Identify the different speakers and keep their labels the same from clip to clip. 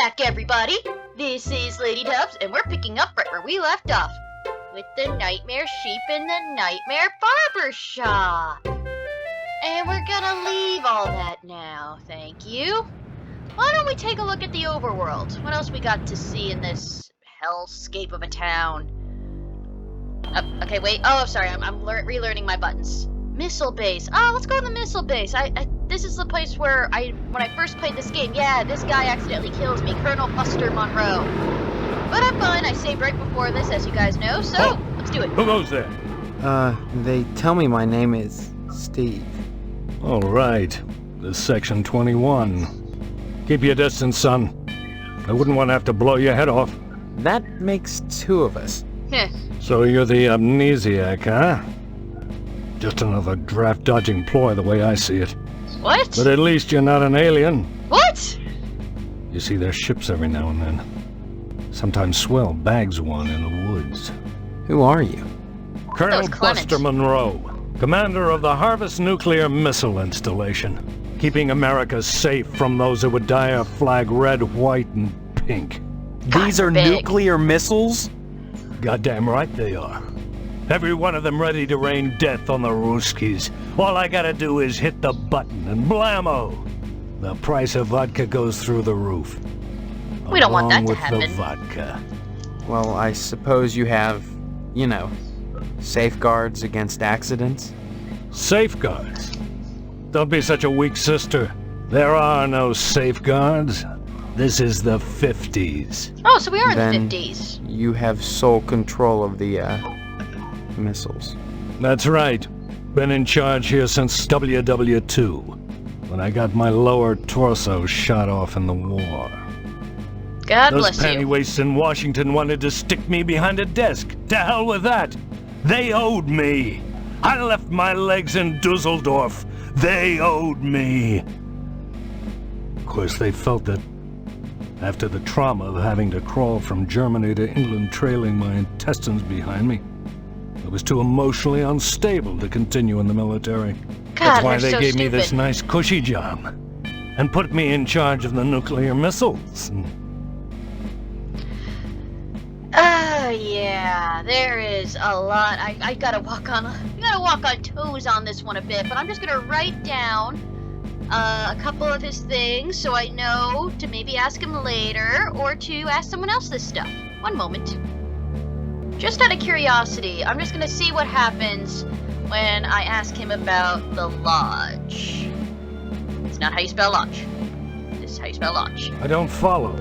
Speaker 1: back, everybody! This is Lady Dubs, and we're picking up right where we left off, with the Nightmare Sheep in the Nightmare Barber Shop. And we're gonna leave all that now, thank you. Why don't we take a look at the overworld? What else we got to see in this hellscape of a town? Okay, wait. Oh, sorry, I'm relearning my buttons. Missile base. Oh, let's go to the missile base. This is the place where when I first played this game, yeah, this guy accidentally kills me, Colonel Buster Monroe. But I'm fine. I saved right before this, as you guys know, so let's do it.
Speaker 2: Who goes there?
Speaker 3: They tell me my name is Steve.
Speaker 2: All right. This is Section 21. Keep your distance, son. I wouldn't want to have to blow your head off.
Speaker 3: That makes two of us.
Speaker 2: So you're the amnesiac, huh? Just another draft-dodging ploy the way I see it.
Speaker 1: What?
Speaker 2: But at least you're not an alien.
Speaker 1: What?
Speaker 2: You see their ships every now and then. Sometimes Swell bags one in the woods.
Speaker 3: Who are you?
Speaker 2: Colonel Buster Monroe, commander of the Harvest Nuclear Missile Installation, keeping America safe from those that would dye our flag red, white, and pink.
Speaker 3: These are nuclear missiles?
Speaker 2: Goddamn right they are. Every one of them ready to rain death on the Ruskies. All I gotta do is hit the button and blammo! The price of vodka goes through the roof.
Speaker 1: We don't want that to happen.
Speaker 2: Along with the vodka.
Speaker 3: Well, I suppose you have, safeguards against accidents?
Speaker 2: Safeguards? Don't be such a weak sister. There are no safeguards. This is the 50s.
Speaker 1: Oh, so we are
Speaker 3: Then
Speaker 1: in the 50s.
Speaker 3: You have sole control of the, missiles.
Speaker 2: That's right. Been in charge here since WW2, when I got my lower torso shot off in the war.
Speaker 1: God
Speaker 2: Those
Speaker 1: bless
Speaker 2: panty
Speaker 1: you.
Speaker 2: waists in Washington wanted to stick me behind a desk. To hell with that. They owed me. I left my legs in Dusseldorf. They owed me. Of course, they felt that after the trauma of having to crawl from Germany to England trailing my intestines behind me, I was too emotionally unstable to continue in the military. That's why they gave me this nice cushy job and put me in charge of the nuclear missiles.
Speaker 1: Yeah, there is a lot. I gotta walk on toes on this one a bit, but I'm just gonna write down a couple of his things so I know to maybe ask him later or to ask someone else this stuff. One moment. Just out of curiosity, I'm just gonna see what happens when I ask him about the lodge. It's not how you spell lodge. This is how you spell lodge.
Speaker 2: I don't follow.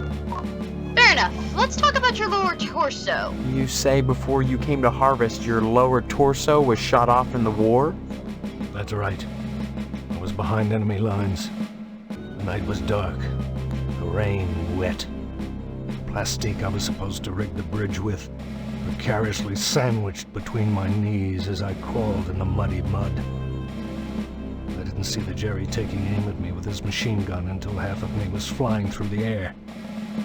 Speaker 1: Fair enough. Let's talk about your lower torso.
Speaker 3: You say before you came to Harvest, your lower torso was shot off in the war?
Speaker 2: That's right. I was behind enemy lines. The night was dark. The rain wet. Plastique I was supposed to rig the bridge with, precariously sandwiched between my knees as I crawled in the muddy mud. I didn't see the Jerry taking aim at me with his machine gun until half of me was flying through the air.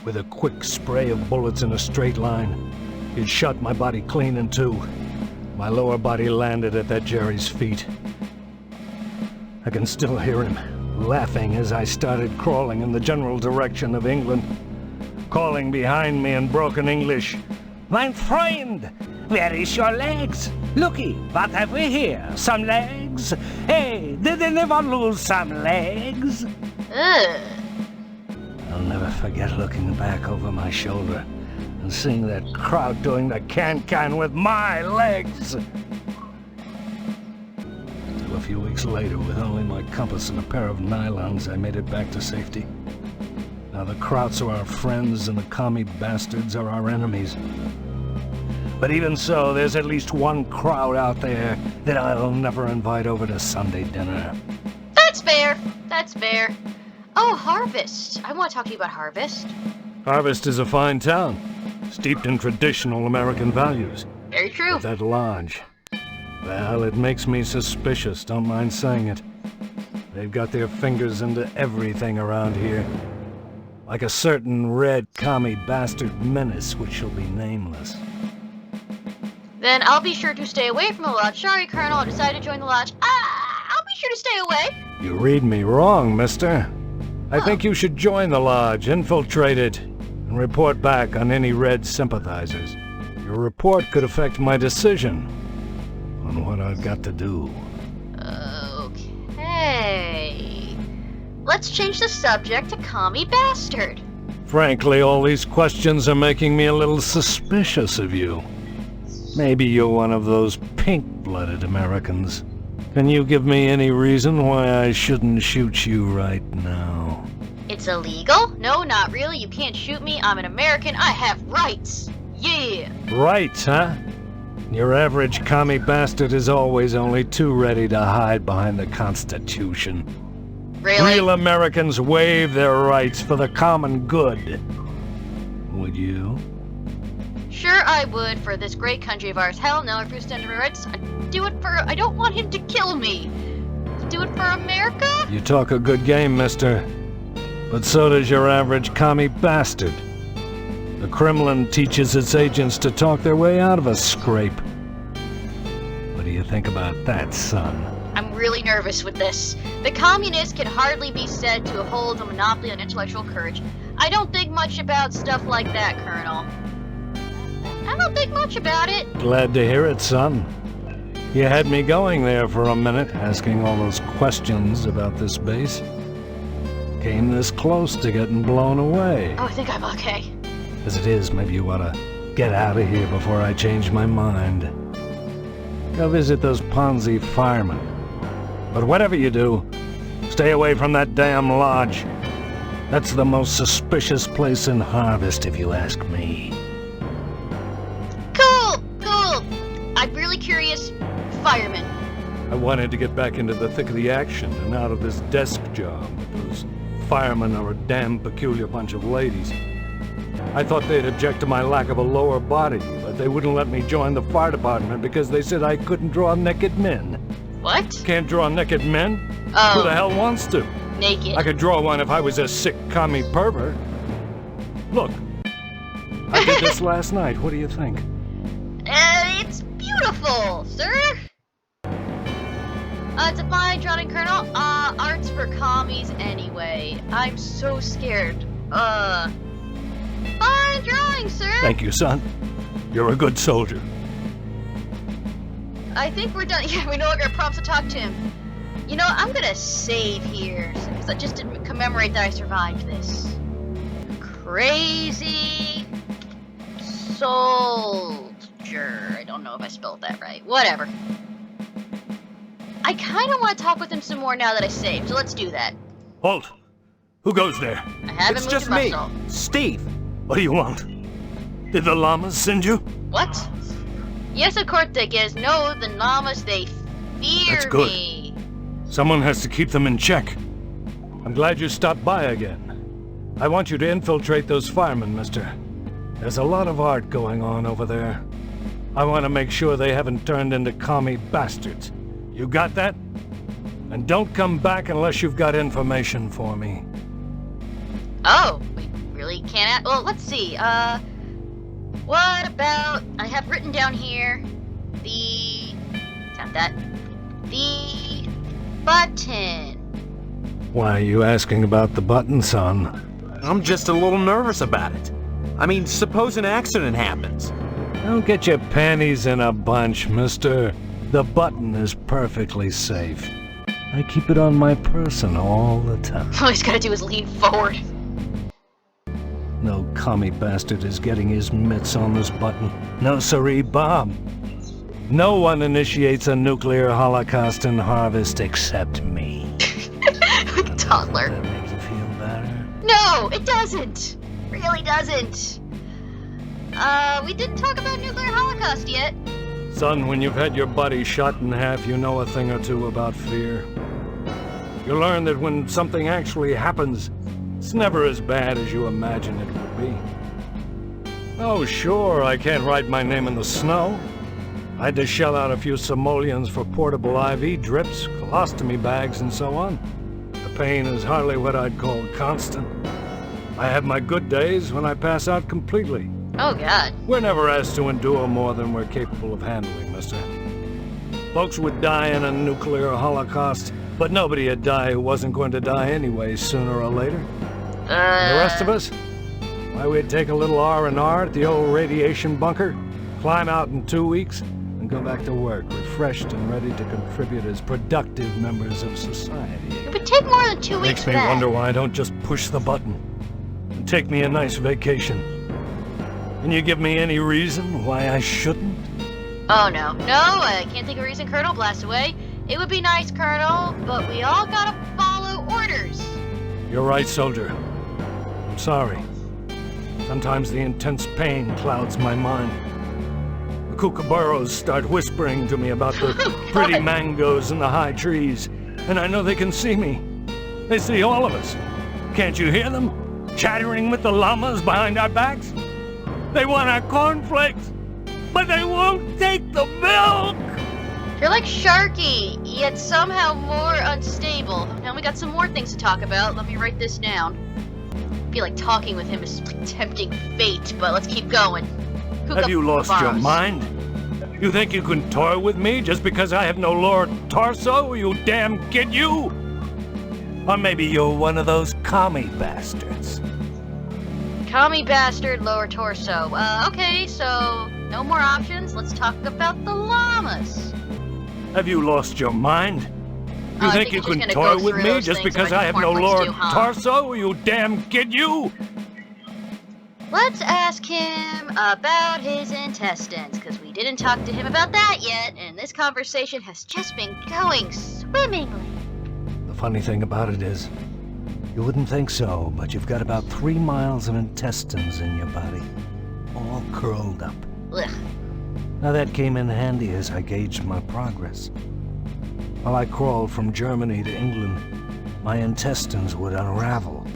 Speaker 2: With a quick spray of bullets in a straight line, it shot my body clean in two. My lower body landed at that Jerry's feet. I can still hear him, laughing as I started crawling in the general direction of England, calling behind me in broken English, "Mein Freund, where is your legs? Looky, what have we here? Some legs? Hey, did anyone lose some legs?"
Speaker 1: Ugh.
Speaker 2: I'll never forget looking back over my shoulder and seeing that crowd doing the can-can with my legs. Till a few weeks later, with only my compass and a pair of nylons, I made it back to safety. Now the Krauts are our friends and the commie bastards are our enemies. But even so, there's at least one crowd out there that I'll never invite over to Sunday dinner.
Speaker 1: That's fair. That's fair. Oh, Harvest. I want to talk to you about Harvest.
Speaker 2: Harvest is a fine town, steeped in traditional American values.
Speaker 1: Very true.
Speaker 2: But that lodge, well, it makes me suspicious, don't mind saying it. They've got their fingers into everything around here. Like a certain red commie bastard menace which shall be nameless.
Speaker 1: Then I'll be sure to stay away from the lodge. Sorry, Colonel, I decided to join the lodge. I'll be sure to stay away.
Speaker 2: You read me wrong, mister. I think you should join the lodge, infiltrate it, and report back on any Red sympathizers. Your report could affect my decision on what I've got to do.
Speaker 1: Okay. Let's change the subject to Commie Bastard.
Speaker 2: Frankly, all these questions are making me a little suspicious of you. Maybe you're one of those pink-blooded Americans. Can you give me any reason why I shouldn't shoot you right now?
Speaker 1: It's illegal? No, not really. You can't shoot me. I'm an American. I have rights. Yeah.
Speaker 2: Rights, huh? Your average commie bastard is always only too ready to hide behind the Constitution.
Speaker 1: Really?
Speaker 2: Real Americans waive their rights for the common good. Would you?
Speaker 1: Sure I would for this great country of ours. Hell no, if you're standing for rights, I'd do it for... I don't want him to kill me. Do it for America?
Speaker 2: You talk a good game, mister. But so does your average commie bastard. The Kremlin teaches its agents to talk their way out of a scrape. What do you think about that, son?
Speaker 1: I'm really nervous with this. The communists can hardly be said to hold a monopoly on intellectual courage. I don't think much about stuff like that, Colonel. I don't think much about it.
Speaker 2: Glad to hear it, son. You had me going there for a minute, asking all those questions about this base. Came this close to getting blown away.
Speaker 1: Oh, I think I'm okay.
Speaker 2: As it is, maybe you ought to get out of here before I change my mind. Go visit those Ponzi firemen. But whatever you do, stay away from that damn lodge. That's the most suspicious place in Harvest, if you ask me.
Speaker 1: Cool, cool. I'm really curious. Fireman.
Speaker 2: I wanted to get back into the thick of the action and out of this desk job. Those firemen are a damn peculiar bunch of ladies. I thought they'd object to my lack of a lower body, but they wouldn't let me join the fire department because they said I couldn't draw naked men.
Speaker 1: What?
Speaker 2: Can't draw naked men?
Speaker 1: Oh.
Speaker 2: Who the hell wants to?
Speaker 1: Naked.
Speaker 2: I could draw one if I was a sick commie pervert. Look, I did this last night. What do you think?
Speaker 1: It's beautiful, sir. It's a fine drawing, Colonel. Art's for commies anyway. I'm so scared. Fine drawing, sir.
Speaker 2: Thank you, son. You're a good soldier.
Speaker 1: I think we're done. Yeah, we no longer have prompts to talk to him. You know, I'm gonna save here, because I just didn't commemorate that I survived this. Crazy soldier. I don't know if I spelled that right. Whatever. I kind of want to talk with him some more now that I saved, so let's do that.
Speaker 2: Halt! Who goes there?
Speaker 1: I haven't
Speaker 3: It's
Speaker 1: moved
Speaker 3: just
Speaker 1: a
Speaker 3: me,
Speaker 1: muscle.
Speaker 3: Steve.
Speaker 2: What do you want? Did the llamas send you?
Speaker 1: What? Yes, of course they guys know the llamas, they fear
Speaker 2: That's good.
Speaker 1: me.
Speaker 2: Someone has to keep them in check. I'm glad you stopped by again. I want you to infiltrate those firemen, mister. There's a lot of art going on over there. I want to make sure they haven't turned into commie bastards. You got that? And don't come back unless you've got information for me.
Speaker 1: Oh, we really can't. Well, let's see. What about? I have written down here the. Not that. The button.
Speaker 2: Why are you asking about the button, son?
Speaker 3: I'm just a little nervous about it. I mean, suppose an accident happens.
Speaker 2: Don't get your panties in a bunch, mister. The button is perfectly safe. I keep it on my person all the time.
Speaker 1: All he's gotta do is lean forward.
Speaker 2: No commie bastard is getting his mitts on this button. No siree, Bob. No one initiates a nuclear holocaust in Harvest except me.
Speaker 1: Like a toddler.
Speaker 2: That makes you feel better?
Speaker 1: No, it doesn't. Really doesn't. We didn't talk about nuclear holocaust yet.
Speaker 2: Son, when you've had your body shot in half, you know a thing or two about fear. You learn that when something actually happens, it's never as bad as you imagine it would be. Oh, sure, I can't write my name in the snow. I had to shell out a few simoleons for portable IV drips, colostomy bags, and so on. The pain is hardly what I'd call constant. I have my good days when I pass out completely.
Speaker 1: Oh, God.
Speaker 2: We're never asked to endure more than we're capable of handling, mister. Folks would die in a nuclear holocaust But nobody would die who wasn't going to die anyway, sooner or later. The rest of us? Why, we'd take a little R&R at the old radiation bunker, climb out in 2 weeks, and go back to work, refreshed and ready to contribute as productive members of society.
Speaker 1: It would take more than 2 weeks
Speaker 2: Makes
Speaker 1: for
Speaker 2: me
Speaker 1: that.
Speaker 2: wonder why I don't just push the button and take me a nice vacation. Can you give me any reason why I shouldn't?
Speaker 1: Oh, no. No, I can't think of a reason Colonel blasts away. It would be nice, Colonel, but we all gotta follow orders.
Speaker 2: You're right, soldier. I'm sorry. Sometimes the intense pain clouds my mind. The kookaburras start whispering to me about the pretty mangoes and the high trees, and I know they can see me. They see all of us. Can't you hear them? Chattering with the llamas behind our backs? They want our cornflakes, but they won't take the milk!
Speaker 1: You're like Sharky, yet somehow more unstable. Now we got some more things to talk about. Let me write this down. I feel like talking with him is like tempting fate, but let's keep going.
Speaker 2: Have you lost your mind? You think you can toy with me just because I have no Lord Torso, you damn kid, you? Or maybe you're one of those commie bastards.
Speaker 1: Commie bastard, lower torso. Okay, so no more options. Let's talk about the llamas.
Speaker 2: Have you lost your mind? You
Speaker 1: I
Speaker 2: think you
Speaker 1: you're
Speaker 2: can
Speaker 1: just
Speaker 2: toy
Speaker 1: gonna go
Speaker 2: with
Speaker 1: through
Speaker 2: me
Speaker 1: those
Speaker 2: just
Speaker 1: things
Speaker 2: because
Speaker 1: like
Speaker 2: I have no
Speaker 1: cornflakes
Speaker 2: Lord
Speaker 1: do, huh?
Speaker 2: Torso, you damn kid, you?
Speaker 1: Let's ask him about his intestines, because we didn't talk to him about that yet, and this conversation has just been going swimmingly.
Speaker 2: The funny thing about it is, you wouldn't think so, but you've got about 3 miles of intestines in your body, all curled up.
Speaker 1: Ugh.
Speaker 2: Now that came in handy as I gauged my progress. While I crawled from Germany to England, my intestines would unravel,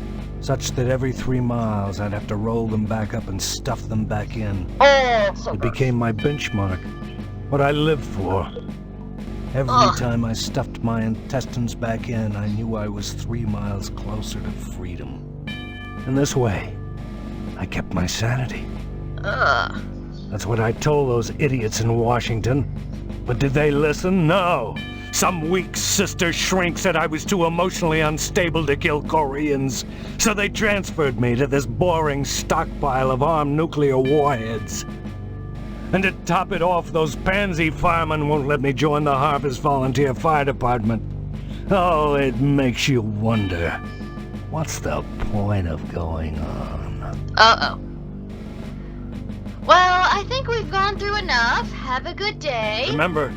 Speaker 2: such that every 3 miles I'd have to roll them back up and stuff them back in.
Speaker 1: Oh, so
Speaker 2: It became my benchmark, what I lived for. Every
Speaker 1: Ugh.
Speaker 2: time I stuffed my intestines back in, I knew I was 3 miles closer to freedom. And this way, I kept my sanity.
Speaker 1: Ugh.
Speaker 2: That's what I told those idiots in Washington. But did they listen? No. Some weak sister shrink said I was too emotionally unstable to kill Koreans, so they transferred me to this boring stockpile of armed nuclear warheads. And to top it off, those pansy firemen won't let me join the Harvest Volunteer Fire Department. Oh, it makes you wonder. What's the point of going on?
Speaker 1: Uh-oh. Well, I think we've gone through enough. Have a good day.
Speaker 2: Remember,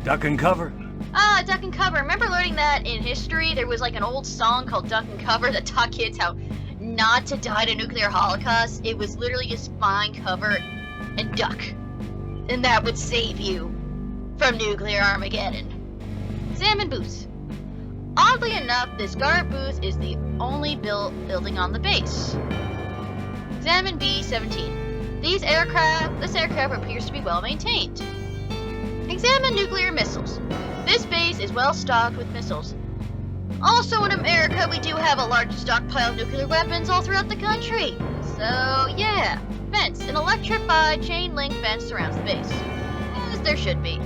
Speaker 2: duck and cover.
Speaker 1: Ah, duck and cover. Remember learning that in history? There was like an old song called Duck and Cover that taught kids how not to die to nuclear holocaust. It was literally just find cover and duck. And that would save you from nuclear Armageddon. Examine booth. Oddly enough, this guard booth is the only building on the base. Examine B-17. This aircraft appears to be well maintained. Examine nuclear missiles. This base is well stocked with missiles. Also in America, we do have a large stockpile of nuclear weapons all throughout the country. So, yeah. Fence. An electrified chain link fence surrounds the base. As there should be.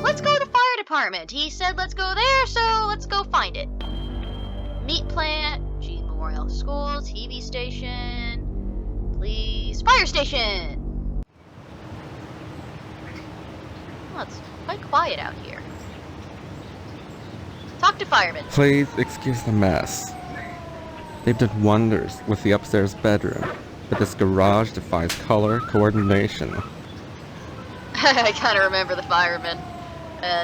Speaker 1: Let's go to the fire department. He said let's go there, so let's go find it. Meat plant, G Memorial School, TV station, please. Fire station! Well, it's quite quiet out here. Talk to firemen.
Speaker 4: Please excuse the mess. They've done wonders with the upstairs bedroom, but this garage defies color coordination.
Speaker 1: I kind of remember the firemen.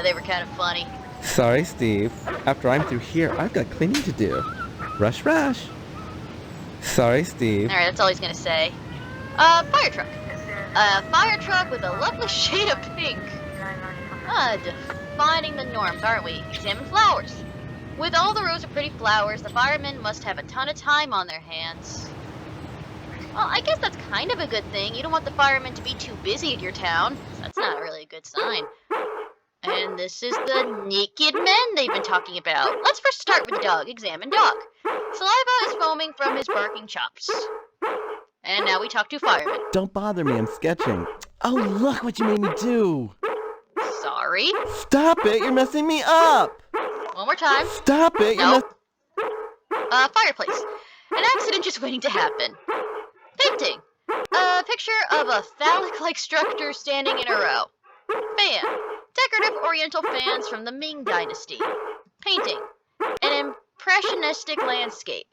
Speaker 1: They were kind of funny.
Speaker 4: Sorry, Steve. After I'm through here, I've got cleaning to do. Rush, rush. Sorry, Steve.
Speaker 1: Alright, that's all he's gonna say. Fire truck. A fire truck with a lovely shade of pink. Defining the norms, aren't we? Examine flowers. With all the rows of pretty flowers, the firemen must have a ton of time on their hands. Well, I guess that's kind of a good thing. You don't want the firemen to be too busy in your town. That's not really a good sign. And this is the naked men they've been talking about. Let's first start with Doug. Examine Doug. Saliva is foaming from his barking chops. And now we talk to firemen.
Speaker 5: Don't bother me, I'm sketching. Oh, look what you made me do!
Speaker 1: Sorry.
Speaker 5: Stop it, you're messing me up!
Speaker 1: One more time.
Speaker 5: Stop it!
Speaker 1: No. Fireplace. An accident just waiting to happen. Painting. A picture of a phallic-like structure standing in a row. Fan. Decorative oriental fans from the Ming Dynasty. Painting. An impressionistic landscape.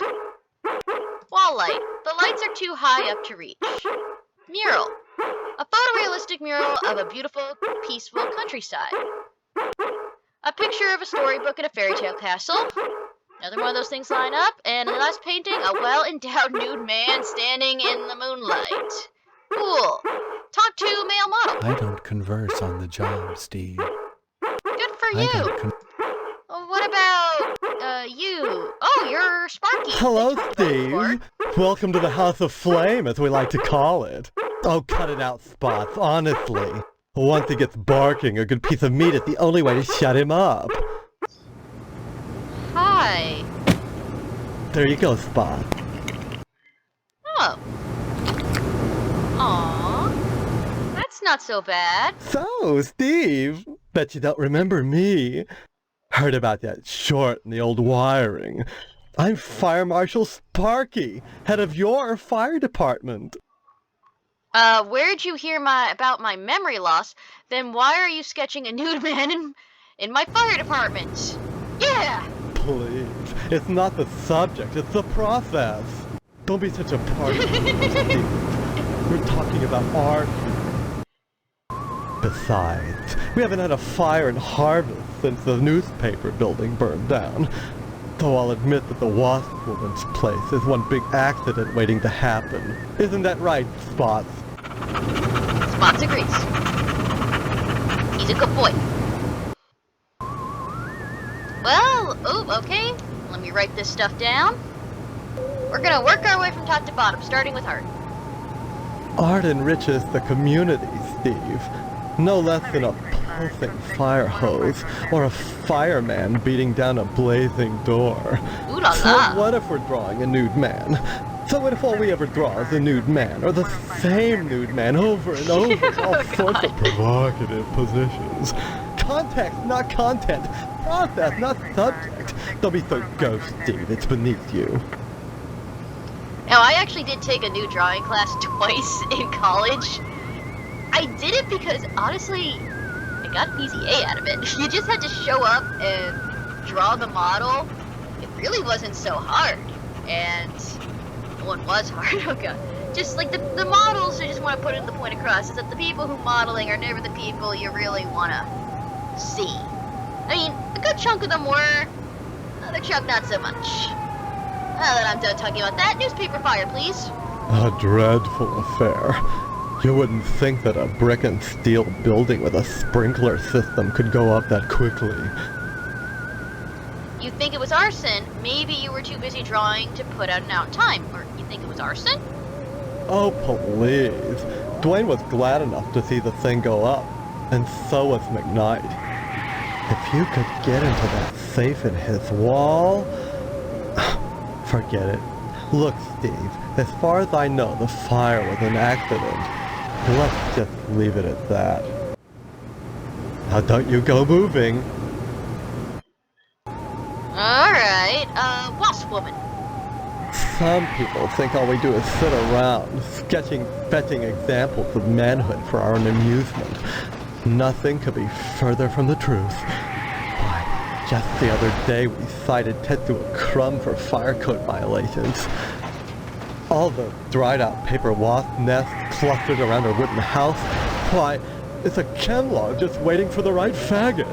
Speaker 1: Wall light. The lights are too high up to reach. Mural. A photorealistic mural of a beautiful, peaceful countryside. A picture of a storybook in a fairy tale castle. Another one of those things line up. And in the last painting, a well-endowed nude man standing in the moonlight. Cool. Talk to male model.
Speaker 6: I don't converse on the job, Steve.
Speaker 1: Good for
Speaker 6: I
Speaker 1: you.
Speaker 6: don't
Speaker 1: What about, you? Oh, you're Sparky.
Speaker 5: Hello,
Speaker 1: They talked about it before.
Speaker 5: Steve. Welcome to the House of Flame, as we like to call it. Oh, cut it out, Spots, honestly. Once he gets barking, a good piece of meat is the only way to shut him up.
Speaker 1: Hi.
Speaker 5: There you go, Spot.
Speaker 1: Oh. Aw. That's not so bad.
Speaker 5: So, Steve, bet you don't remember me. Heard about that short in the old wiring. I'm Fire Marshal Sparky, head of your fire department.
Speaker 1: Where'd you hear about my memory loss? Then why are you sketching a nude man in my fire department? Yeah!
Speaker 5: Please, it's not the subject, it's the process. Don't be such a party. Steve. We're talking about art. Besides, we haven't had a fire in Harvest since the newspaper building burned down. Though I'll admit that the Wasp Woman's place is one big accident waiting to happen. Isn't that right, Spots?
Speaker 1: Spots agrees. He's a good boy. Well, okay. Let me write this stuff down. We're gonna work our way from top to bottom, starting with art.
Speaker 5: Art enriches the community, Steve. No less than a pulsing fire hose or a fireman beating down a blazing door.
Speaker 1: Ooh la
Speaker 5: So
Speaker 1: la.
Speaker 5: what if we're drawing a nude man? So what if all we ever draw is a nude man, or the same nude man over and over in all sorts of provocative positions? Context, not content. Process, not subject. Don't be so ghost, Steve. It's beneath you.
Speaker 1: Now, I actually did take a new drawing class twice in college. I did it because, honestly, I got an easy A out of it. You just had to show up and draw the model. It really wasn't so hard. And one was hard, oh god. Just like the models, I just want to put the point across, is that the people who modeling are never the people you really want to see. I mean, a good chunk of them were, other chunk not so much. Now that I'm done talking about that, newspaper fire, please.
Speaker 5: A dreadful affair. You wouldn't think that a brick and steel building with a sprinkler system could go up that quickly.
Speaker 1: You think it was arson, maybe you were too busy drawing to put out an out time. Or you think it was arson?
Speaker 5: Oh, please. Dwayne was glad enough to see the thing go up, and so was McKnight. If you could get into that safe in his wall... Forget it. Look, Steve, as far as I know, the fire was an accident. Let's just leave it at that. Now don't you go moving.
Speaker 1: Alright, Wasp Woman.
Speaker 5: Some people think all we do is sit around, sketching fetching examples of manhood for our own amusement. Nothing could be further from the truth. Why, just the other day we cited Tetsuo Crumb for fire code violations. All the dried out paper wasp nests clustered around her wooden house. Why, it's a chem log just waiting for the right faggot.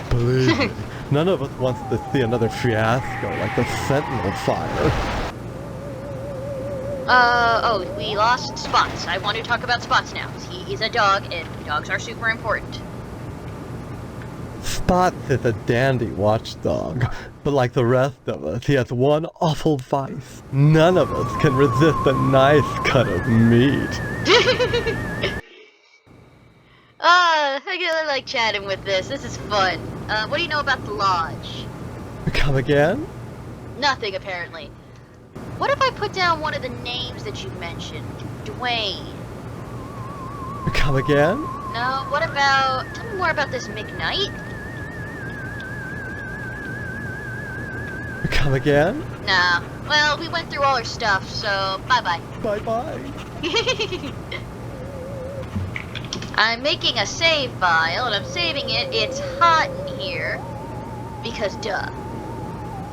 Speaker 5: Believe me, none of us wants to see another fiasco like the Sentinel fire.
Speaker 1: We lost Spots. I want to talk about Spots now. He is a dog, and dogs are super important.
Speaker 5: Spots is a dandy watchdog, but like the rest of us, he has one awful vice. None of us can resist a nice cut of meat.
Speaker 1: I really like chatting with this. This is fun. What do you know about the Lodge?
Speaker 5: Come again?
Speaker 1: Nothing, apparently. What if I put down one of the names that you mentioned? Dwayne.
Speaker 5: Come again?
Speaker 1: No, what about... Tell me more about this McKnight.
Speaker 5: Come again?
Speaker 1: Nah. Well, we went through all our stuff, so bye-bye.
Speaker 5: Bye-bye.
Speaker 1: I'm making a save file, and I'm saving it. It's hot in here. Because duh.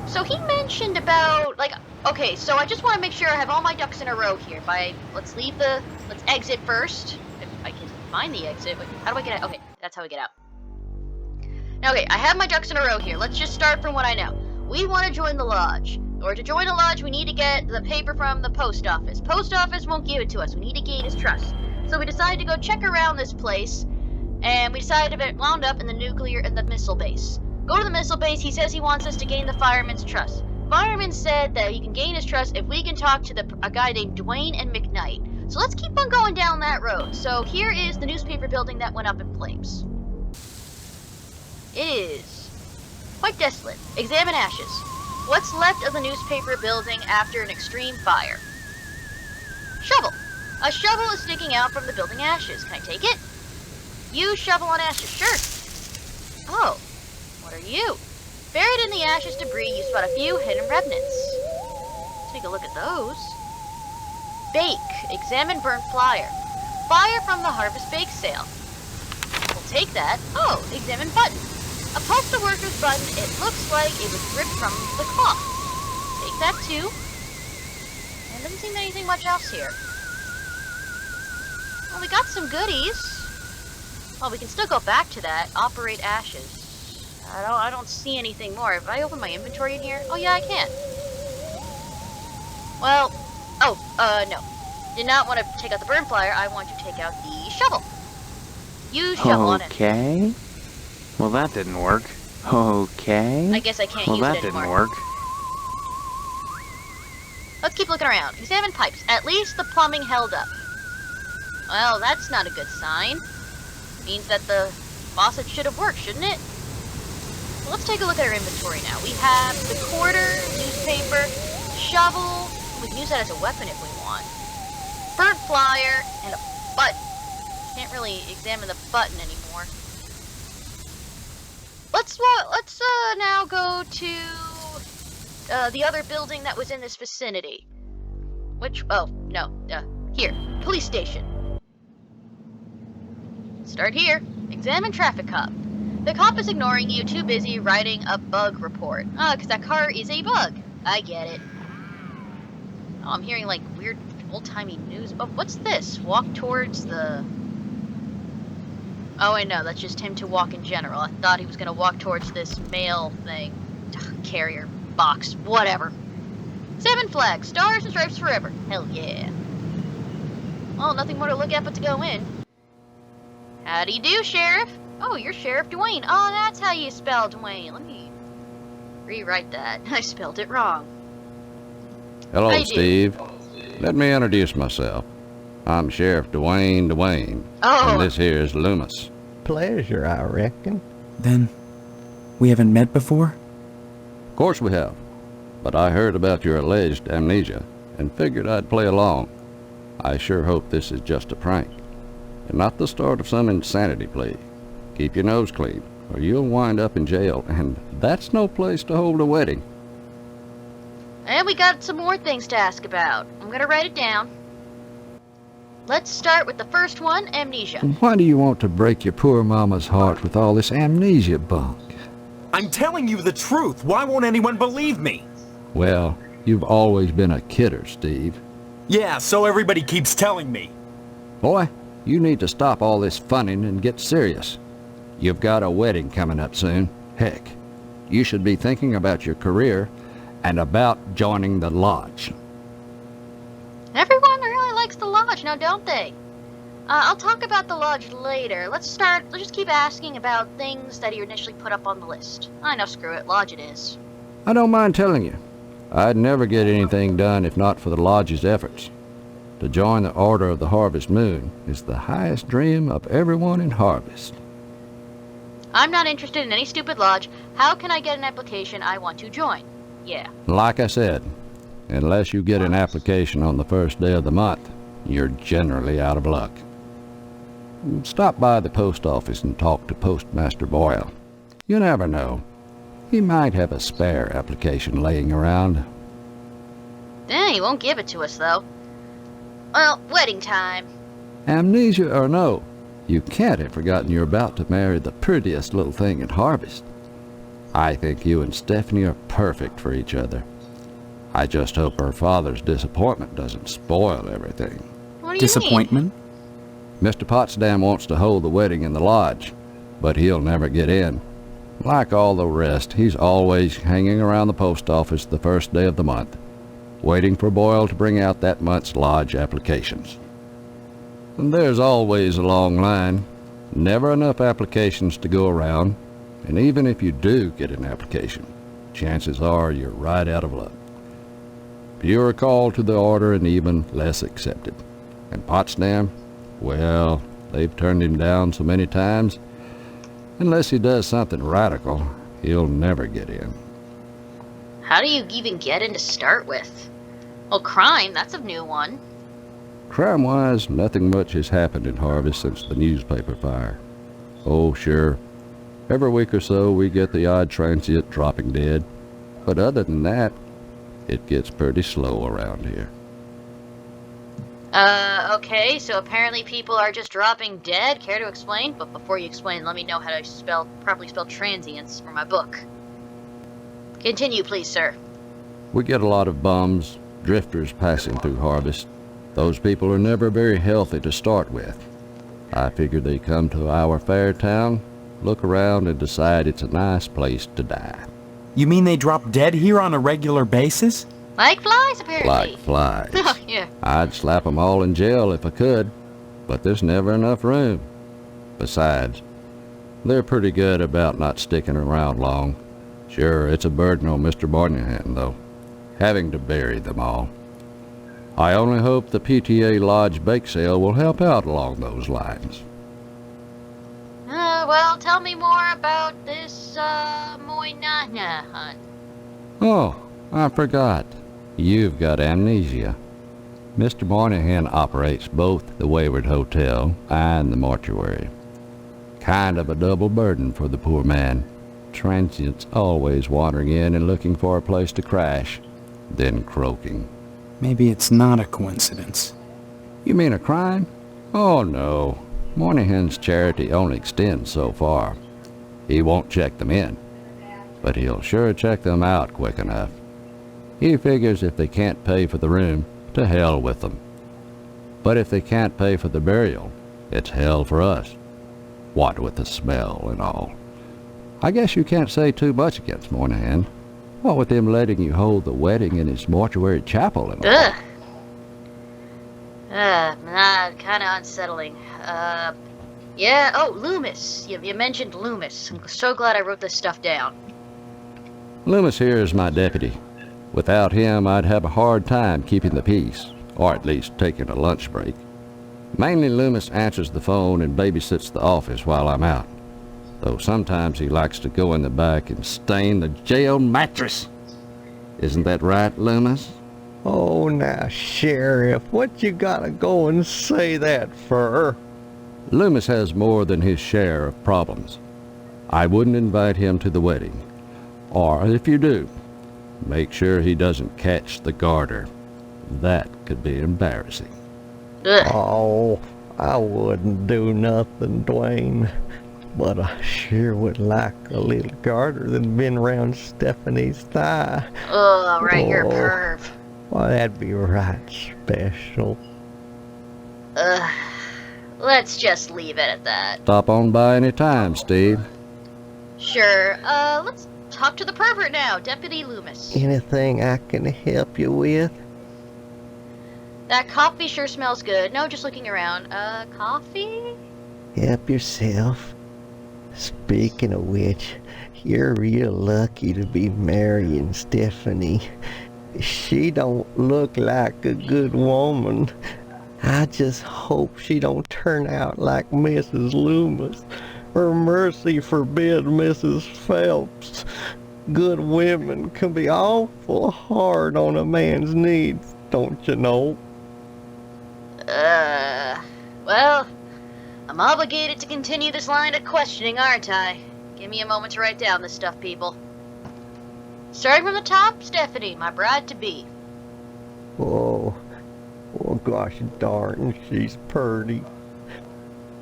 Speaker 1: So he mentioned about, like, okay, so I just want to make sure I have all my ducks in a row here. Let's exit first. If I can find the exit. Wait, how do I get out? Okay, that's how we get out. Okay, I have my ducks in a row here. Let's just start from what I know. We want to join the lodge. In order to join the lodge, we need to get the paper from the post office. Post office won't give it to us. We need to gain his trust. So we decided to go check around this place, and we decided to get wound up in the missile base. Go to the missile base. He says he wants us to gain the fireman's trust. Fireman said that he can gain his trust if we can talk to a guy named Dwayne and McKnight. So let's keep on going down that road. So here is the newspaper building that went up in flames. It is quite desolate. Examine ashes. What's left of the newspaper building after an extreme fire? Shovel. A shovel is sticking out from the building ashes. Can I take it? Use shovel on ashes. Sure. Oh. What are you? Buried in the ashes debris, you spot a few hidden remnants. Take a look at those. Bake. Examine burnt flyer. Fire from the harvest bake sale. We'll take that. Oh, examine button. A postal worker's button. It looks like it was ripped from the cloth. Take that too. And doesn't seem anything much else here. Well, we got some goodies. Well, we can still go back to that. Operate ashes. I don't see anything more. If I open my inventory in here? Oh yeah, I can. Well, no. Did not want to take out the burn flyer. I want to take out the shovel. Use shovel on it.
Speaker 3: Okay. Well, that didn't work. Okay.
Speaker 1: I guess I can't
Speaker 3: well,
Speaker 1: use
Speaker 3: that
Speaker 1: it anymore.
Speaker 3: didn't work.
Speaker 1: Let's keep looking around. Examine pipes. At least the plumbing held up. Well, that's not a good sign. Means that the faucet should have worked, shouldn't it? Well, let's take a look at our inventory now. We have the quarter, newspaper, shovel. We can use that as a weapon if we want. Burnt flyer, and a button. Can't really examine the button anymore. Let's now go to the other building that was in this vicinity. Here, police station. Start here. Examine traffic cop. The cop is ignoring you, too busy writing a bug report. Oh, because that car is a bug. I get it. Oh, I'm hearing like weird old-timey news. Oh, what's this? Walk towards the... Oh, wait, no, that's just him to walk in general. I thought he was going to walk towards this mail thing. Carrier, box, whatever. 7 flags, stars and stripes forever. Hell yeah. Well, nothing more to look at but to go in. How do you do, Sheriff? Oh, you're Sheriff Dwayne. Oh, that's how you spell Dwayne. Let me rewrite that. I spelled it wrong.
Speaker 7: Hello,
Speaker 1: How you
Speaker 7: Steve. Let me introduce myself. I'm Sheriff Dwayne.
Speaker 1: Oh.
Speaker 7: And this here is Loomis.
Speaker 5: Pleasure, I reckon.
Speaker 6: Then, we haven't met before?
Speaker 7: Of course we have. But I heard about your alleged amnesia and figured I'd play along. I sure hope this is just a prank and not the start of some insanity plea. Keep your nose clean or you'll wind up in jail, and that's no place to hold a wedding.
Speaker 1: And we got some more things to ask about. I'm gonna write it down. Let's start with the first one, amnesia.
Speaker 2: Why do you want to break your poor mama's heart with all this amnesia bunk?
Speaker 8: I'm telling you the truth. Why won't anyone believe me?
Speaker 7: Well, you've always been a kidder, Steve.
Speaker 8: Yeah, so everybody keeps telling me.
Speaker 7: Boy, you need to stop all this funning and get serious. You've got a wedding coming up soon. Heck, you should be thinking about your career and about joining the lodge.
Speaker 1: Everyone really likes the lodge now, don't they? I'll talk about the lodge later. Let's just keep asking about things that you initially put up on the list. I know, screw it, lodge it is.
Speaker 7: I don't mind telling you, I'd never get anything done if not for the lodge's efforts. To join the Order of the Harvest Moon is the highest dream of everyone in Harvest.
Speaker 1: I'm not interested in any stupid lodge. How can I get an application? I want to join. Yeah.
Speaker 7: Like I said, unless you get an application on the first day of the month, you're generally out of luck. Stop by the post office and talk to Postmaster Boyle. You never know. He might have a spare application laying around.
Speaker 1: He won't give it to us, though. Well, wedding time.
Speaker 7: Amnesia or no, you can't have forgotten you're about to marry the prettiest little thing in Harvest. I think you and Stephanie are perfect for each other. I just hope her father's disappointment doesn't spoil everything.
Speaker 1: What do you
Speaker 6: Disappointment?
Speaker 7: Mr. Potsdam wants to hold the wedding in the lodge, but he'll never get in. Like all the rest, he's always hanging around the post office the first day of the month, waiting for Boyle to bring out that month's lodge applications. And there's always a long line, never enough applications to go around, and even if you do get an application, chances are you're right out of luck. Fewer called to the order and even less accepted. And Potsdam, well, they've turned him down so many times, unless he does something radical, he'll never get in.
Speaker 1: How do you even get in to start with? Well, crime, that's a new one.
Speaker 7: Crime-wise, nothing much has happened in Harvest since the newspaper fire. Oh, sure. Every week or so we get the odd transient dropping dead. But other than that, it gets pretty slow around here.
Speaker 1: Okay, so apparently people are just dropping dead. Care to explain? But before you explain, let me know how to properly spell transients for my book. Continue, please, sir.
Speaker 7: We get a lot of bums, drifters passing through Harvest. Those people are never very healthy to start with. I figure they come to our fair town, look around, and decide it's a nice place to die.
Speaker 6: You mean they drop dead here on a regular basis?
Speaker 1: Like flies, apparently.
Speaker 7: Like flies.
Speaker 1: Oh, yeah.
Speaker 7: I'd slap 'em all in jail if I could, but there's never enough room. Besides, they're pretty good about not sticking around long. Sure, it's a burden on Mr. Moynihan, though, having to bury them all. I only hope the PTA Lodge bake sale will help out along those lines.
Speaker 1: Well, tell me more about this, Moynihan hunt.
Speaker 7: Oh, I forgot. You've got amnesia. Mr. Moynihan operates both the Wayward Hotel and the mortuary. Kind of a double burden for the poor man. Transients always wandering in and looking for a place to crash, then croaking.
Speaker 6: Maybe it's not a coincidence.
Speaker 7: You mean a crime? Oh, no. Moynihan's charity only extends so far. He won't check them in, but he'll sure check them out quick enough. He figures if they can't pay for the room, to hell with them. But if they can't pay for the burial, it's hell for us. What with the smell and all. I guess you can't say too much against Moynihan. What with him letting you hold the wedding in his mortuary chapel and all.
Speaker 1: Ugh. Kind of unsettling. Yeah, oh, Loomis. You mentioned Loomis. I'm so glad I wrote this stuff down.
Speaker 7: Loomis here is my deputy. Without him, I'd have a hard time keeping the peace, or at least taking a lunch break. Mainly Loomis answers the phone and babysits the office while I'm out, though sometimes he likes to go in the back and stain the jail mattress. Isn't that right, Loomis?
Speaker 5: Oh, now, Sheriff, what you gotta go and say that for?
Speaker 7: Loomis has more than his share of problems. I wouldn't invite him to the wedding. Or if you do, make sure he doesn't catch the garter. That could be embarrassing.
Speaker 1: Ugh.
Speaker 5: Oh, I wouldn't do nothing, Dwayne. But I sure would like a little garter that'd been around Stephanie's thigh.
Speaker 1: Oh, all right, you're a
Speaker 5: Oh.
Speaker 1: perv.
Speaker 5: Well, that'd be right special.
Speaker 1: Let's just leave it at that.
Speaker 7: Stop on by any time, Steve.
Speaker 1: Sure, let's talk to the pervert now, Deputy Loomis.
Speaker 5: Anything I can help you with?
Speaker 1: That coffee sure smells good. No, just looking around. Coffee?
Speaker 5: Help yourself. Speaking of which, you're real lucky to be marrying Stephanie. She don't look like a good woman. I just hope she don't turn out like Mrs. Loomis, or mercy forbid Mrs. Phelps. Good women can be awful hard on a man's needs, don't you know?
Speaker 1: Well, I'm obligated to continue this line of questioning, aren't I? Give me a moment to write down this stuff, people. Starting from the top, Stephanie, my bride-to-be.
Speaker 5: Oh, gosh darn, she's purty.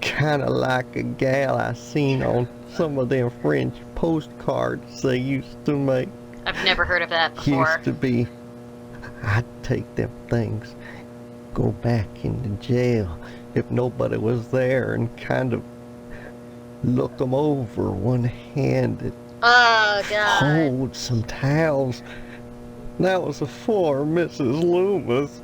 Speaker 5: Kinda like a gal I seen on some of them French postcards they used to make.
Speaker 1: I've never heard of that before.
Speaker 5: Used to be, I'd take them things, go back into jail if nobody was there and kind of look them over one-handed.
Speaker 1: Oh, God.
Speaker 5: Hold some towels. That was for Mrs. Loomis.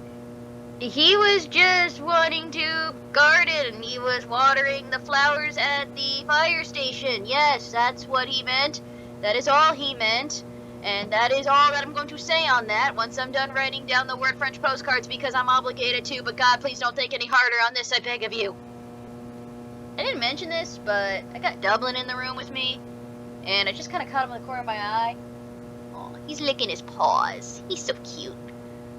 Speaker 1: He was just wanting to garden. He was watering the flowers at the fire station. Yes, that's what he meant. That is all he meant. And that is all that I'm going to say on that once I'm done writing down the word French postcards because I'm obligated to. But God, please don't think any harder on this, I beg of you. I didn't mention this, but I got Dublin in the room with me. And I just kind of caught him in the corner of my eye. Aw, he's licking his paws. He's so cute.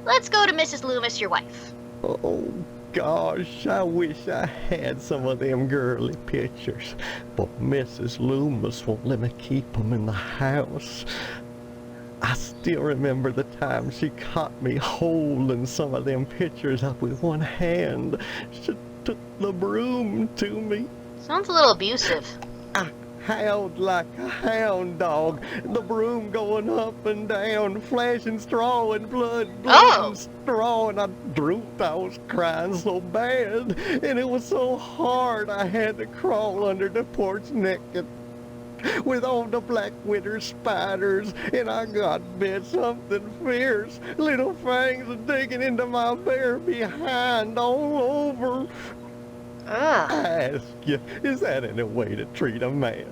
Speaker 1: Let's go to Mrs. Loomis, your wife.
Speaker 5: Oh, gosh, I wish I had some of them girly pictures. But Mrs. Loomis won't let me keep them in the house. I still remember the time she caught me holding some of them pictures up with one hand. She took the broom to me.
Speaker 1: Sounds a little abusive.
Speaker 5: I howled like a hound dog, the broom going up and down, flashing straw and blood and straw, and I drooped. I was crying so bad, and it was so hard I had to crawl under the porch naked with all the black winter spiders, and I got bit something fierce, little fangs digging into my bare behind all over.
Speaker 1: Ugh.
Speaker 5: I ask you, is that any way to treat a man?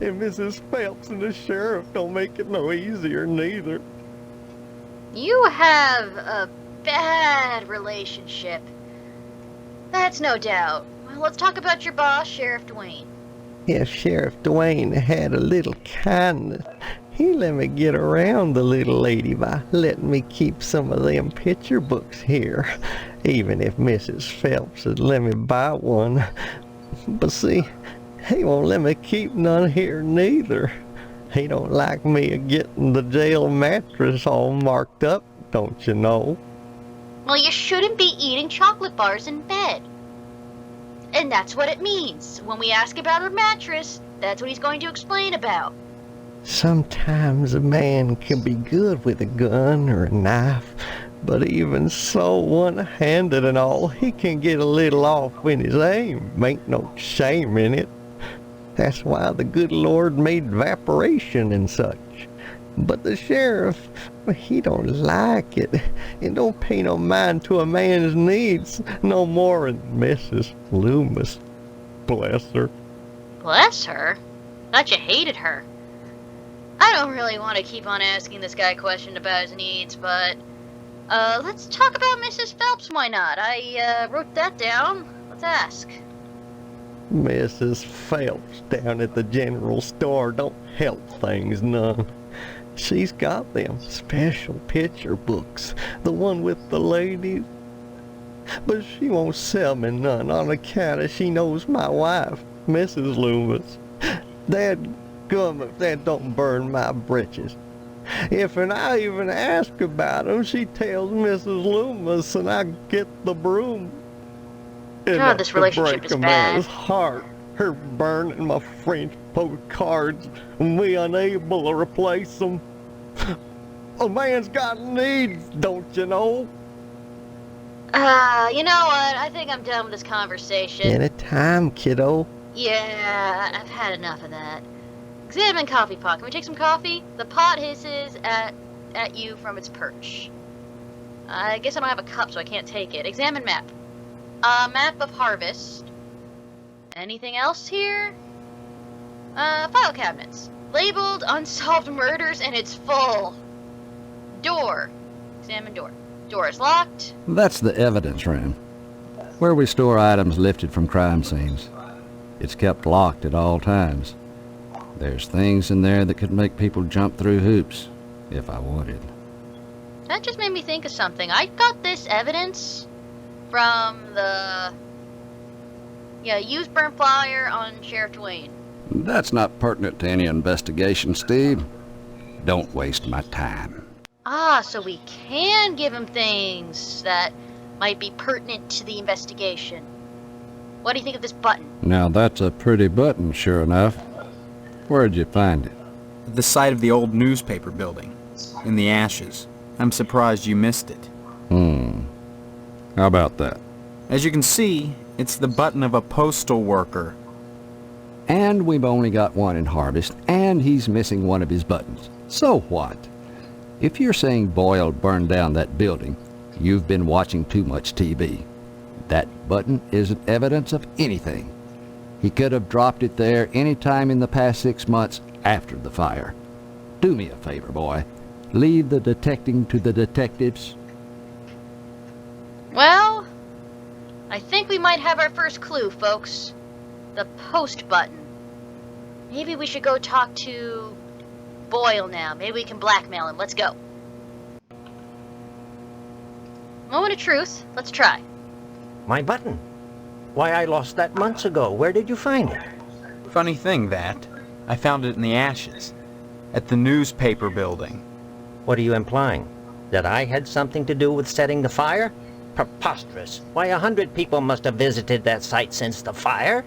Speaker 5: And Mrs. Phelps and the sheriff don't make it no easier neither.
Speaker 1: You have a bad relationship. That's no doubt. Well, let's talk about your boss, Sheriff Dwayne.
Speaker 5: If Sheriff Dwayne had a little kindness, he let me get around the little lady by letting me keep some of them picture books here, even if Mrs. Phelps had let me buy one. But see, he won't let me keep none here neither. He don't like me getting the jail mattress all marked up, don't you know?
Speaker 1: Well, you shouldn't be eating chocolate bars in bed. And that's what it means. When we ask about her mattress, that's what he's going to explain about.
Speaker 5: Sometimes a man can be good with a gun or a knife, but even so, one-handed and all, he can get a little off in his aim. Ain't no shame in it. That's why the good Lord made evaporation and such. But the sheriff, he don't like it, and don't pay no mind to a man's needs, no more than Mrs. Loomis. Bless her.
Speaker 1: Bless her? Thought you hated her. I don't really want to keep on asking this guy questions about his needs, but let's talk about Mrs. Phelps, why not? I wrote that down. Let's ask.
Speaker 5: Mrs. Phelps down at the general store don't help things none. She's got them special picture books, the one with the ladies. But she won't sell me none on account of she knows my wife, Mrs. Loomis. Dadgum if that don't burn my britches. If I even ask about 'em, she tells Mrs. Loomis and I get the broom.
Speaker 1: God, this relationship is
Speaker 5: a
Speaker 1: bad.
Speaker 5: man's heart. Her burning my French postcards and me unable to replace them. A man's got needs, don't you know?
Speaker 1: You know what? I think I'm done with this conversation.
Speaker 5: Anytime, kiddo.
Speaker 1: Yeah, I've had enough of that. Examine coffee pot. Can we take some coffee? The pot hisses at you from its perch. I guess I don't have a cup, so I can't take it. Examine map. Map of harvest. Anything else here? File cabinets. Labeled unsolved murders, and it's full. Door. Examine door. Door is locked.
Speaker 7: That's the evidence room, where we store items lifted from crime scenes. It's kept locked at all times. There's things in there that could make people jump through hoops, if I wanted.
Speaker 1: That just made me think of something. I got this evidence from the used burnt flyer on Sheriff Dwayne.
Speaker 7: That's not pertinent to any investigation, Steve. Don't waste my time.
Speaker 1: Ah, so we can give him things that might be pertinent to the investigation. What do you think of this button?
Speaker 7: Now that's a pretty button, sure enough. Where'd you find it?
Speaker 6: The site of the old newspaper building. In the ashes. I'm surprised you missed it.
Speaker 7: How about that?
Speaker 6: As you can see, it's the button of a postal worker.
Speaker 7: And we've only got one in Harvest, and he's missing one of his buttons. So what? If you're saying Boyle burned down that building, you've been watching too much TV. That button isn't evidence of anything. He could have dropped it there any time in the past 6 months after the fire. Do me a favor, boy. Leave the detecting to the detectives.
Speaker 1: Well, I think we might have our first clue, folks. The post button. Maybe we should go talk to Boyle now. Maybe we can blackmail him. Let's go. Moment of truth. Let's try.
Speaker 2: My button. Why, I lost that months ago. Where did you find it?
Speaker 6: Funny thing, that. I found it in the ashes. At the newspaper building.
Speaker 2: What are you implying? That I had something to do with setting the fire? Preposterous. Why, 100 people must have visited that site since the fire.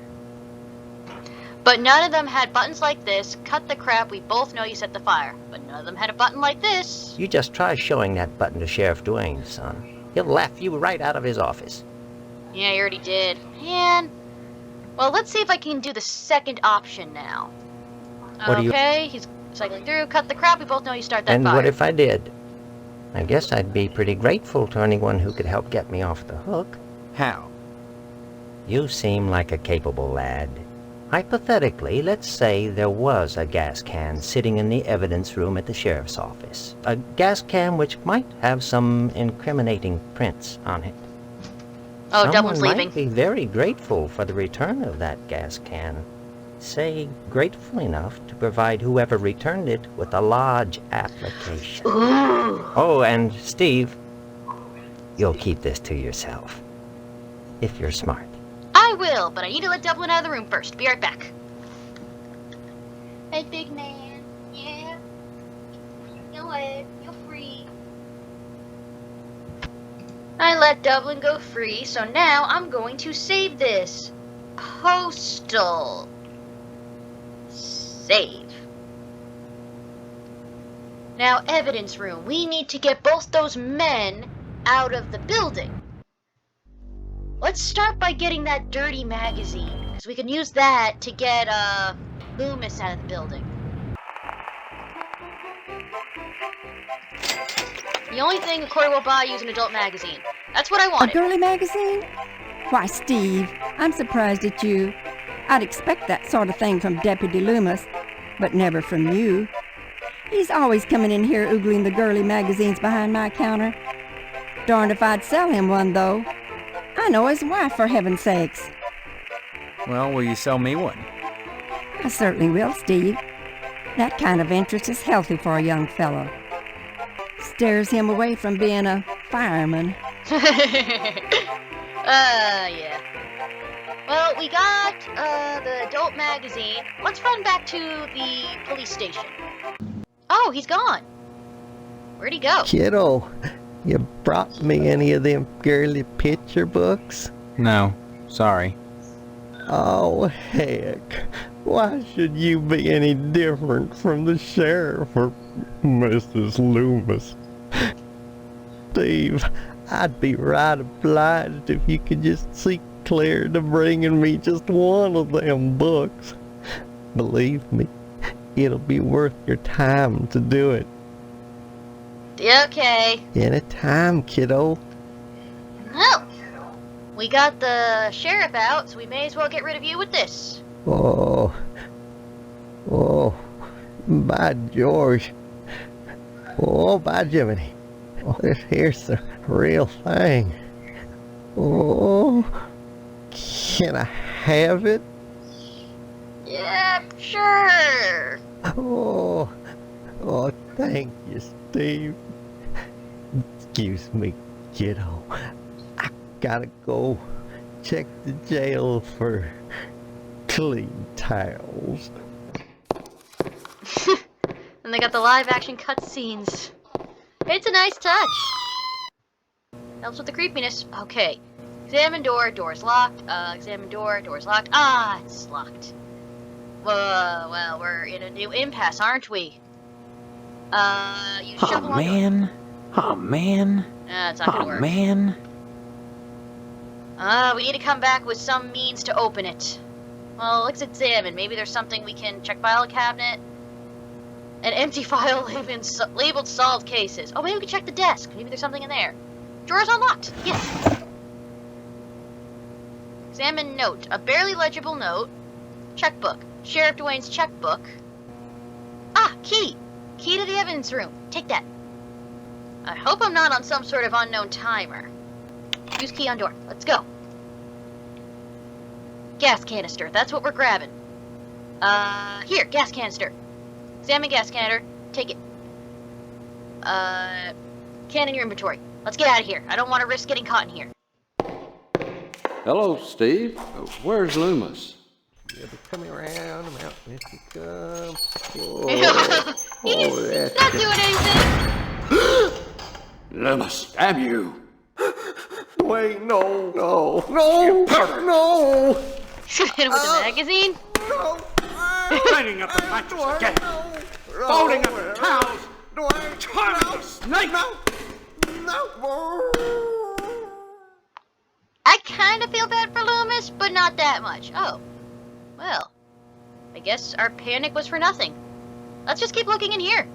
Speaker 1: But none of them had buttons like this. Cut the crap. We both know you set the fire. But none of them had a button like this.
Speaker 2: You just try showing that button to Sheriff Duane, son. He'll laugh you right out of his office.
Speaker 1: Yeah, you already did. Man. Well, let's see if I can do the second option now.
Speaker 2: What do you-
Speaker 1: Okay, he's cycling through. Cut the crap. We both know you start that
Speaker 2: And
Speaker 1: fire.
Speaker 2: what if I did? I guess I'd be pretty grateful to anyone who could help get me off the hook.
Speaker 6: How?
Speaker 2: You seem like a capable lad. Hypothetically, let's say there was a gas can sitting in the evidence room at the sheriff's office. A gas can which might have some incriminating prints on it.
Speaker 1: Oh,
Speaker 2: Someone
Speaker 1: Dublin's
Speaker 2: might
Speaker 1: leaving.
Speaker 2: be very grateful for the return of that gas can. Say, grateful enough to provide whoever returned it with a lodge application.
Speaker 1: Ooh.
Speaker 2: Oh, and Steve, you'll keep this to yourself. If you're smart.
Speaker 1: I will, but I need to let Dublin out of the room first. Be right back. Hey, big man. Yeah? Go ahead. You're free. I let Dublin go free, so now I'm going to save this. Postal. Save. Now, evidence room. We need to get both those men out of the building. Let's start by getting that dirty magazine, because we can use that to get, Loomis out of the building. The only thing a quarter will buy is an adult magazine. That's what I
Speaker 9: A
Speaker 1: wanted.
Speaker 9: girly magazine? Why, Steve, I'm surprised at you. I'd expect that sort of thing from Deputy Loomis, but never from you. He's always coming in here oogling the girly magazines behind my counter. Darned if I'd sell him one, though. I know his wife, for heaven's sakes.
Speaker 6: Well, will you sell me one?
Speaker 9: I certainly will, Steve. That kind of interest is healthy for a young fellow. Stares him away from being a fireman.
Speaker 1: Yeah. Well, we got, the adult magazine. Let's run back to the police station. Oh, he's gone. Where'd he go?
Speaker 5: Kiddo, you brought me any of them girly picture books?
Speaker 6: No. Sorry.
Speaker 5: Oh, heck. Why should you be any different from the sheriff or Mrs. Loomis? Steve, I'd be right obliged if you could just see clear to bringing me just one of them books. Believe me, it'll be worth your time to do it.
Speaker 1: Okay.
Speaker 5: Anytime, kiddo.
Speaker 1: Well, we got the sheriff out, so we may as well get rid of you with this.
Speaker 5: Oh, by George. Oh, by Jiminy. Oh, this here's the real thing. Oh, can I have it?
Speaker 1: Yeah, sure.
Speaker 5: Oh, thank you, Steve. Excuse me, kiddo. I gotta go check the jail for clean towels.
Speaker 1: And they got got the live action cutscenes. It's a nice touch. Helps with the creepiness. Okay. Examine door, door's locked. Examine door, door's locked. Ah, it's locked. Well, we're in a new impasse, aren't we? You shovel on door.
Speaker 6: Oh, man.
Speaker 1: It's not gonna work.
Speaker 6: Man.
Speaker 1: We need to come back with some means to open it. Well, let's examine. Maybe there's something we can check file cabinet. An empty file labeled solved cases. Oh, maybe we can check the desk. Maybe there's something in there. Drawer's unlocked. Yes. Examine note. A barely legible note. Checkbook. Sheriff Dwayne's checkbook. Ah, key. Key to the evidence room. Take that. I hope I'm not on some sort of unknown timer. Use key on door. Let's go. Gas canister. That's what we're grabbing. Here, gas canister. Examine gas canister. Take it. Can in your inventory. Let's get out of here. I don't want to risk getting caught in here.
Speaker 7: Hello, Steve. Where's Loomis?
Speaker 5: You'll be coming around about if you come.
Speaker 1: He's not doing anything.
Speaker 7: Loomis, damn you!
Speaker 5: Wait, no.
Speaker 1: Hit him with a magazine.
Speaker 8: Lighting up the mattress again. Folding up the towels. Charming snake.
Speaker 1: I kind of feel bad for Loomis, but not that much. Oh. Well. I guess our panic was for nothing. Let's just keep looking in here.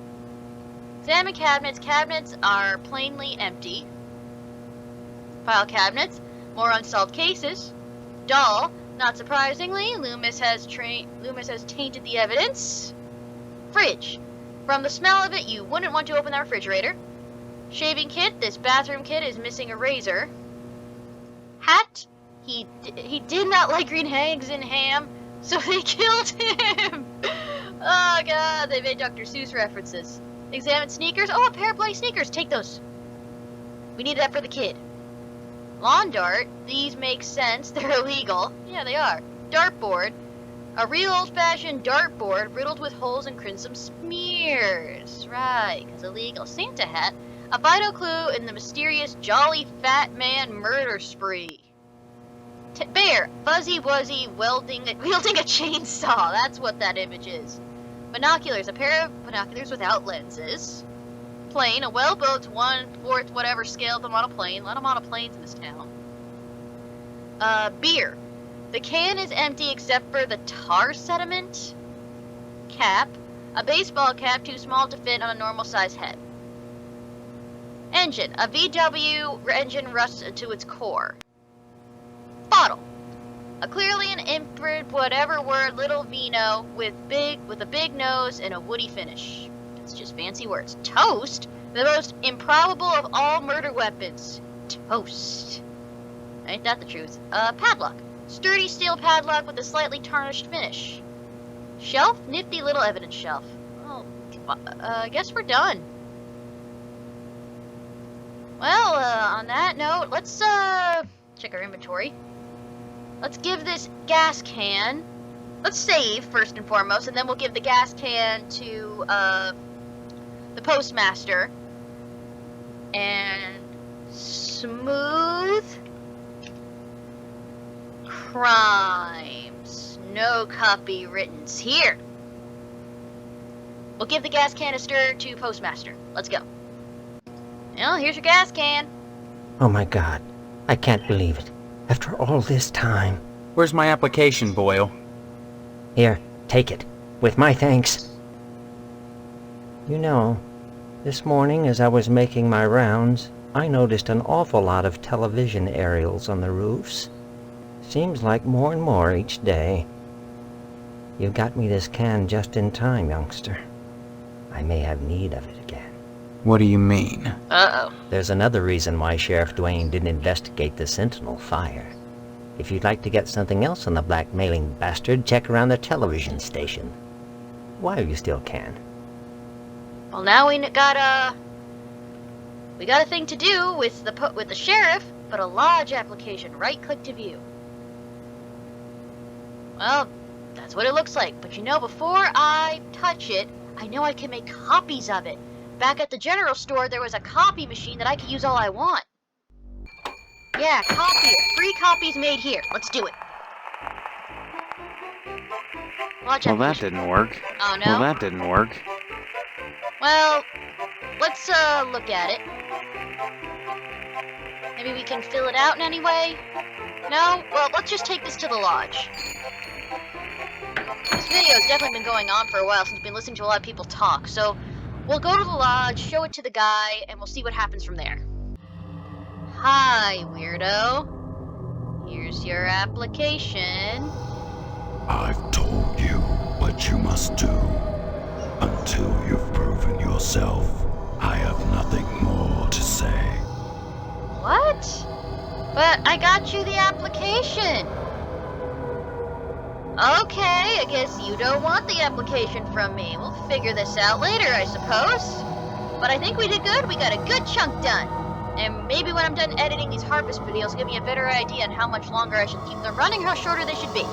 Speaker 1: Examine cabinets. Cabinets are plainly empty. File cabinets. More unsolved cases. Dull. Not surprisingly, Loomis has tainted the evidence. Fridge. From the smell of it, you wouldn't want to open that refrigerator. Shaving kit. This bathroom kit is missing a razor. Hat. He did not like green eggs and ham, so they killed him. Oh god, they made Dr. Seuss references. Examine sneakers. Oh, a pair of black sneakers. Take those. We need that for the kid. Lawn dart. These make sense. They're illegal. Yeah, they are. Dartboard. A real old-fashioned dartboard riddled with holes and crimson smears. Right, because illegal. Santa hat. A vital clue in the mysterious Jolly Fat Man murder spree. Bear. Fuzzy Wuzzy wielding a chainsaw. That's what that image is. Binoculars. A pair of binoculars without lenses. Plane. A well-built 1/4 whatever scale of them on a plane. A lot of monoplanes in this town. Beer. The can is empty except for the tar sediment. Cap. A baseball cap too small to fit on a normal size head. Engine. A VW engine rusted to its core. Bottle. A clearly an imprint whatever word little vino with a big nose and a woody finish. It's just fancy words. Toast. The most improbable of all murder weapons. Toast. Ain't that the truth? Padlock. Sturdy steel padlock with a slightly tarnished finish. Shelf. Nifty little evidence shelf. Oh, I guess we're done. Well, on that note, let's check our inventory. Let's give this gas can. Let's save first and foremost, and then we'll give the gas can to the postmaster. And smooth crimes. No copywrittens here. We'll give the gas canister to postmaster. Let's go. Well, here's your gas can.
Speaker 10: Oh my god. I can't believe it. After all this time.
Speaker 6: Where's my application, Boyle?
Speaker 10: Here, take it. With my thanks. You know, this morning as I was making my rounds, I noticed an awful lot of television aerials on the roofs. Seems like more and more each day. You got me this can just in time, youngster. I may have need of it again.
Speaker 6: What do you mean?
Speaker 1: Uh-oh.
Speaker 10: There's another reason why Sheriff Dwayne didn't investigate the Sentinel fire. If you'd like to get something else on the blackmailing bastard, check around the television station. While you still can.
Speaker 1: Well, now we got a thing to do with the sheriff, but a lodge application. Right-click to view. Well, that's what it looks like. But you know, before I touch it, I know I can make copies of it. Back at the general store, there was a copy machine that I could use all I want. Yeah, copier. 3 copies made here. Let's do it. Watch
Speaker 6: Well,
Speaker 1: out.
Speaker 6: that didn't work.
Speaker 1: Oh, no?
Speaker 6: Well, that didn't work.
Speaker 1: Well, let's look at it. Maybe we can fill it out in any way? No? Well, let's just take this to the lodge. This video has definitely been going on for a while since we've been listening to a lot of people talk, so we'll go to the lodge, show it to the guy, and we'll see what happens from there. Hi, weirdo. Here's your application.
Speaker 11: I've told you what you must do. Until you've proven yourself, I have nothing more to say.
Speaker 1: What? But I got you the application. Okay, I guess you don't want the application from me. We'll figure this out later, I suppose. But I think we did good. We got a good chunk done. And maybe when I'm done editing these harvest videos, give me a better idea on how much longer I should keep them running, how shorter they should be.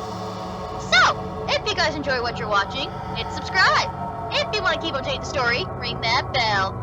Speaker 1: So, if you guys enjoy what you're watching, hit subscribe. If you want to keep up to date the story, ring that bell.